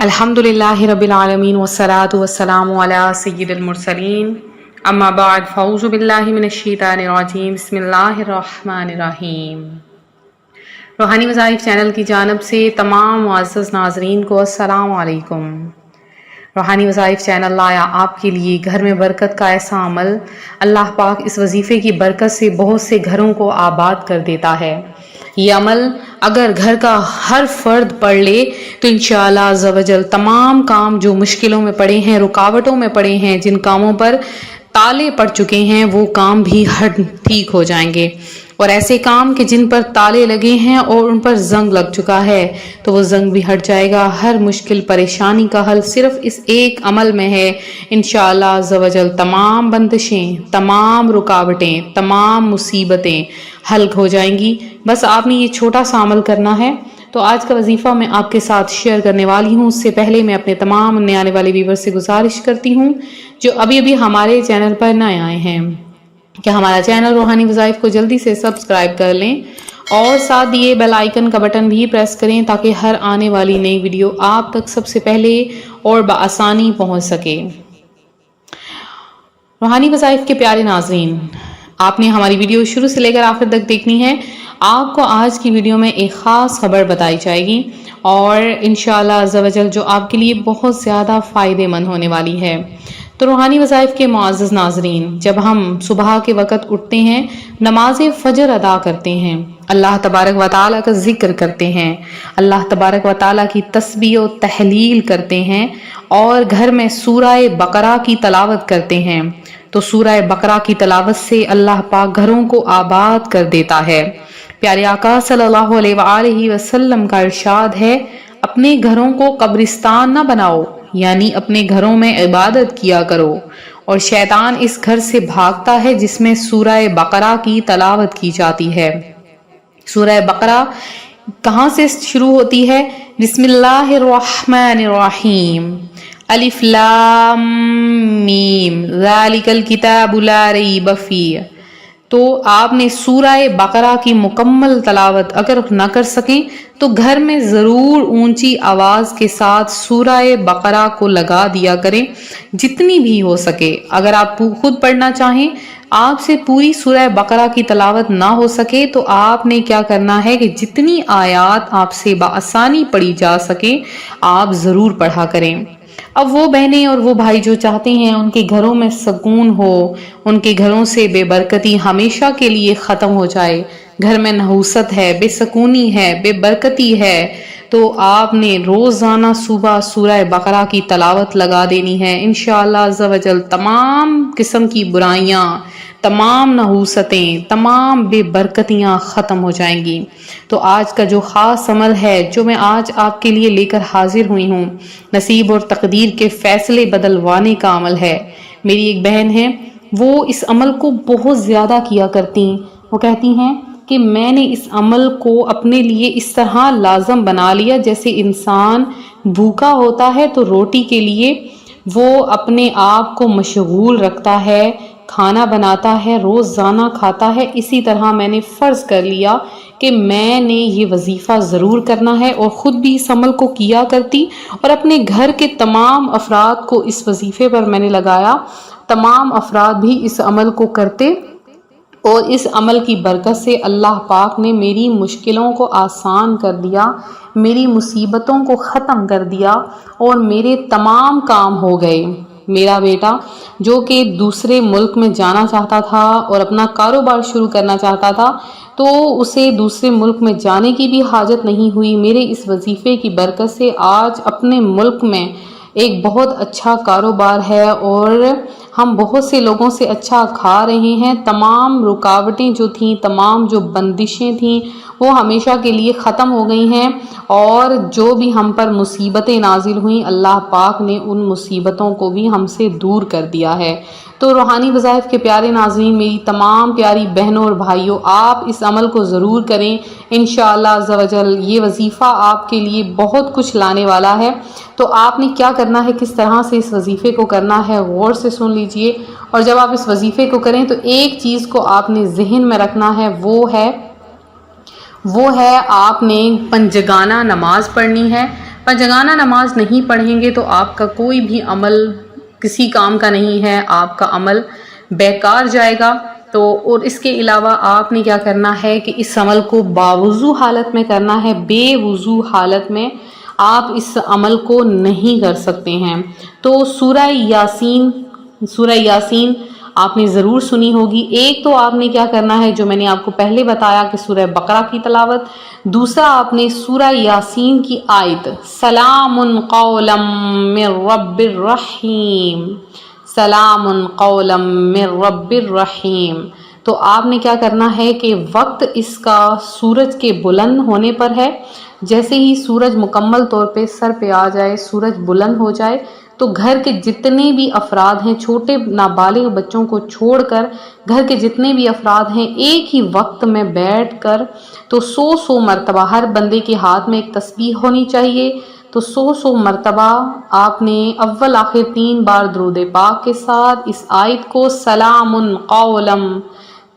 الحمدللہ رب العالمین والصلاة والسلام علی سید المرسلین اما بعد فاعوذ باللہ من الشیطان الرجیم بسم اللہ الرحمن الرحیم۔ روحانی وظائف چینل کی جانب سے تمام معزز ناظرین کو السلام علیکم۔ روحانی وظائف چینل لایا آپ کے لیے گھر میں برکت کا ایسا عمل۔ اللہ پاک اس وظیفے کی برکت سے بہت سے گھروں کو آباد کر دیتا ہے۔ یہ عمل اگر گھر کا ہر فرد پڑھ لے تو انشاءاللہ عز و جل تمام کام جو مشکلوں میں پڑے ہیں، رکاوٹوں میں پڑے ہیں، جن کاموں پر تالے پڑ چکے ہیں، وہ کام بھی ٹھیک ہو جائیں گے۔ اور ایسے کام کہ جن پر تالے لگے ہیں اور ان پر زنگ لگ چکا ہے تو وہ زنگ بھی ہٹ جائے گا۔ ہر مشکل پریشانی کا حل صرف اس ایک عمل میں ہے۔ انشاءاللہ عز و جل تمام بندشیں، تمام رکاوٹیں، تمام مصیبتیں حل ہو جائیں گی۔ بس آپ نے یہ چھوٹا سا عمل کرنا ہے۔ تو آج کا وظیفہ میں آپ کے ساتھ شیئر کرنے والی ہوں۔ اس سے پہلے میں اپنے تمام نئے آنے والے ویور سے گزارش کرتی ہوں جو ابھی ہمارے چینل پر نئے آئے ہیں کہ ہمارا چینل روحانی وظائف کو جلدی سے سبسکرائب کر لیں اور ساتھ دیے بیل آئیکن کا بٹن بھی پریس کریں تاکہ ہر آنے والی نئی ویڈیو آپ تک سب سے پہلے اور بآسانی پہنچ سکے۔ روحانی وظائف کے پیارے ناظرین، آپ نے ہماری ویڈیو شروع سے لے کر آخر تک دیکھنی ہے۔ آپ کو آج کی ویڈیو میں ایک خاص خبر بتائی جائے گی اور انشاءاللہ عز و جل جو آپ کے لیے بہت زیادہ فائدے مند ہونے والی ہے۔ تو روحانی وظائف کے معزز ناظرین، جب ہم صبح کے وقت اٹھتے ہیں، نماز فجر ادا کرتے ہیں، اللہ تبارک و تعالیٰ کا ذکر کرتے ہیں، اللہ تبارک و تعالیٰ کی تسبیح و تحلیل کرتے ہیں اور گھر میں سورہ بقرہ کی تلاوت کرتے ہیں، تو سورہ بقرہ کی تلاوت سے اللہ پاک گھروں کو آباد کر دیتا ہے۔ پیارے آقا صلی اللہ علیہ وآلہ وسلم کا ارشاد ہے، اپنے گھروں کو قبرستان نہ بناؤ، یعنی اپنے گھروں میں عبادت کیا کرو، اور شیطان اس گھر سے بھاگتا ہے جس میں سورہ بقرہ کی تلاوت کی جاتی ہے۔ سورہ بقرہ کہاں سے شروع ہوتی ہے؟ بسم اللہ الرحمن الرحیم، الف لام میم ذالک الکتاب لا ریب فیہ۔ تو آپ نے سورہ بقرہ کی مکمل تلاوت اگر نہ کر سکیں تو گھر میں ضرور اونچی آواز کے ساتھ سورہ بقرہ کو لگا دیا کریں، جتنی بھی ہو سکے۔ اگر آپ خود پڑھنا چاہیں، آپ سے پوری سورہ بقرہ کی تلاوت نہ ہو سکے تو آپ نے کیا کرنا ہے کہ جتنی آیات آپ سے بآسانی پڑھی جا سکے آپ ضرور پڑھا کریں۔ اب وہ بہنیں اور وہ بھائی جو چاہتے ہیں ان کے گھروں میں سکون ہو، ان کے گھروں سے بے برکتی ہمیشہ کے لیے ختم ہو جائے، گھر میں نحوست ہے، بے سکونی ہے، بے برکتی ہے، تو آپ نے روزانہ صبح سورہ بقرہ کی تلاوت لگا دینی ہے۔ انشاءاللہ عز و جل تمام قسم کی برائیاں، تمام نحوستیں، تمام بے برکتیاں ختم ہو جائیں گی۔ تو آج کا جو خاص عمل ہے جو میں آج آپ کے لیے لے کر حاضر ہوئی ہوں، نصیب اور تقدیر کے فیصلے بدلوانے کا عمل ہے۔ میری ایک بہن ہے، وہ اس عمل کو بہت زیادہ کیا کرتی، وہ کہتی ہیں کہ میں نے اس عمل کو اپنے لیے اس طرح لازم بنا لیا جیسے انسان بھوکا ہوتا ہے تو روٹی کے لیے وہ اپنے آپ کو مشغول رکھتا ہے، کھانا بناتا ہے، روزانہ کھاتا ہے۔ اسی طرح میں نے فرض کر لیا کہ میں نے یہ وظیفہ ضرور کرنا ہے اور خود بھی اس عمل کو کیا کرتی اور اپنے گھر کے تمام افراد کو اس وظیفے پر میں نے لگایا۔ تمام افراد بھی اس عمل کو کرتے اور اس عمل کی برکت سے اللہ پاک نے میری مشکلوں کو آسان کر دیا، میری مصیبتوں کو ختم کر دیا اور میرے تمام کام ہو گئے۔ میرا بیٹا جو کہ دوسرے ملک میں جانا چاہتا تھا اور اپنا کاروبار شروع کرنا چاہتا تھا تو اسے دوسرے ملک میں جانے کی بھی حاجت نہیں ہوئی۔ میرے اس وظیفے کی برکت سے آج اپنے ملک میں ایک بہت اچھا کاروبار ہے اور ہم بہت سے لوگوں سے اچھا کھا رہے ہیں۔ تمام رکاوٹیں جو تھیں، تمام جو بندشیں تھیں وہ ہمیشہ کے لیے ختم ہو گئی ہیں اور جو بھی ہم پر مصیبتیں نازل ہوئیں اللہ پاک نے ان مصیبتوں کو بھی ہم سے دور کر دیا ہے۔ تو روحانی وظائف کے پیارے ناظرین، میری تمام پیاری بہنوں اور بھائیوں، آپ اس عمل کو ضرور کریں۔ انشاءاللہ عز و جل یہ وظیفہ آپ کے لیے بہت کچھ لانے والا ہے۔ تو آپ نے کیا کرنا ہے، کس طرح سے اس وظیفے کو کرنا ہے، غور سے سن لیجئے۔ اور جب آپ اس وظیفے کو کریں تو ایک چیز کو آپ نے ذہن میں رکھنا ہے، وہ ہے آپ نے پنجگانہ نماز پڑھنی ہے۔ پنجگانہ نماز نہیں پڑھیں گے تو آپ کا کوئی بھی عمل کسی کام کا نہیں ہے، آپ کا عمل بیکار جائے گا۔ تو اور اس کے علاوہ آپ نے کیا کرنا ہے کہ اس عمل کو باوضو حالت میں کرنا ہے، بے وضو حالت میں آپ اس عمل کو نہیں کر سکتے ہیں۔ تو سورہ یاسین آپ نے ضرور سنی ہوگی۔ ایک تو آپ نے کیا کرنا ہے، جو میں نے آپ کو پہلے بتایا کہ سورہ بقرہ کی تلاوت، دوسرا آپ نے سورہ یاسین کی آیت سلام قولا من رب الرحیم، سلام قولا من رب الرحیم، تو آپ نے کیا کرنا ہے کہ وقت اس کا سورج کے بلند ہونے پر ہے، جیسے ہی سورج مکمل طور پہ سر پہ آ جائے، سورج بلند ہو جائے، تو گھر کے جتنے بھی افراد ہیں، چھوٹے نابالغ بچوں کو چھوڑ کر گھر کے جتنے بھی افراد ہیں، ایک ہی وقت میں بیٹھ کر تو 100 مرتبہ ہر بندے کے ہاتھ میں ایک تسبیح ہونی چاہیے، تو 100 مرتبہ آپ نے اول آخر 3 بار درود پاک کے ساتھ اس آیت کو سلام قولا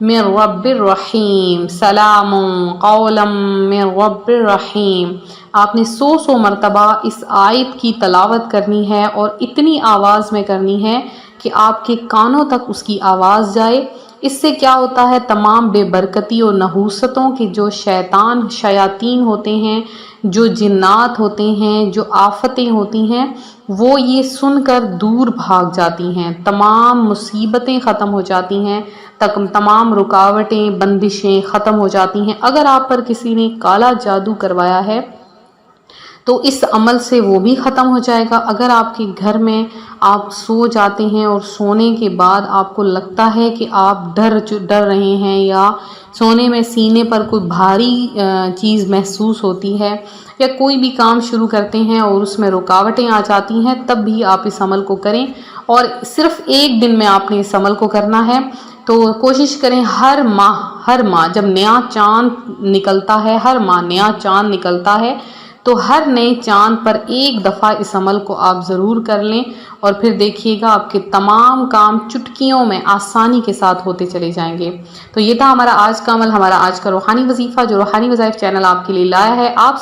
من رب الرحیم، سلام قولا من رب الرحیم، آپ نے 100 مرتبہ اس آیت کی تلاوت کرنی ہے، اور اتنی آواز میں کرنی ہے کہ آپ کے کانوں تک اس کی آواز جائے۔ اس سے کیا ہوتا ہے، تمام بے برکتی اور نحوستوں کے جو شیاطین ہوتے ہیں، جو جنات ہوتے ہیں، جو آفتیں ہوتی ہیں، وہ یہ سن کر دور بھاگ جاتی ہیں، تمام مصیبتیں ختم ہو جاتی ہیں، تمام رکاوٹیں بندشیں ختم ہو جاتی ہیں۔ اگر آپ پر کسی نے کالا جادو کروایا ہے تو اس عمل سے وہ بھی ختم ہو جائے گا۔ اگر آپ کے گھر میں آپ سو جاتے ہیں اور سونے کے بعد آپ کو لگتا ہے کہ آپ ڈر رہے ہیں، یا سونے میں سینے پر کوئی بھاری چیز محسوس ہوتی ہے، یا کوئی بھی کام شروع کرتے ہیں اور اس میں رکاوٹیں آ جاتی ہیں، تب بھی آپ اس عمل کو کریں، اور صرف ایک دن میں آپ نے اس عمل کو کرنا ہے۔ تو کوشش کریں ہر ماہ جب نیا چاند نکلتا ہے، ہر ماہ نیا چاند نکلتا ہے، تو ہر نئے چاند پر ایک دفعہ اس عمل کو آپ ضرور کر لیں، اور پھر دیکھیے گا آپ کے تمام کام چٹکیوں میں آسانی کے ساتھ ہوتے چلے جائیں گے۔ تو یہ تھا ہمارا آج کا عمل، ہمارا آج کا روحانی وظیفہ جو روحانی وظائف چینل آپ کے لیے لایا ہے۔ آپ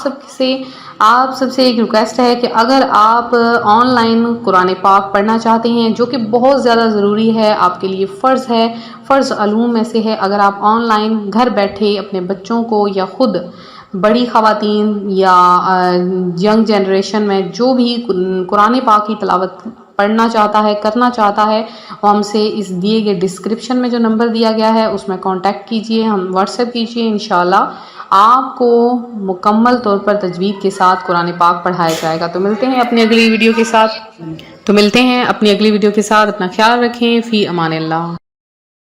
سب سے ایک ریکویسٹ ہے کہ اگر آپ آن لائن قرآن پاک پڑھنا چاہتے ہیں، جو کہ بہت زیادہ ضروری ہے، آپ کے لیے فرض ہے، فرض علوم میں سے ہے، اگر آپ آن لائن گھر بیٹھے اپنے بچوں کو یا خود بڑی خواتین یا ینگ جنریشن میں جو بھی قرآن پاک کی تلاوت پڑھنا چاہتا ہے، کرنا چاہتا ہے، وہ ہم سے اس دیے گئے ڈسکرپشن میں جو نمبر دیا گیا ہے اس میں کانٹیکٹ کیجئے، ہم واٹس ایپ کیجئے، انشاءاللہ آپ کو مکمل طور پر تجوید کے ساتھ قرآن پاک پڑھایا جائے گا۔ تو ملتے ہیں اپنی اگلی ویڈیو کے ساتھ، اپنا خیال رکھیں، فی امان اللہ۔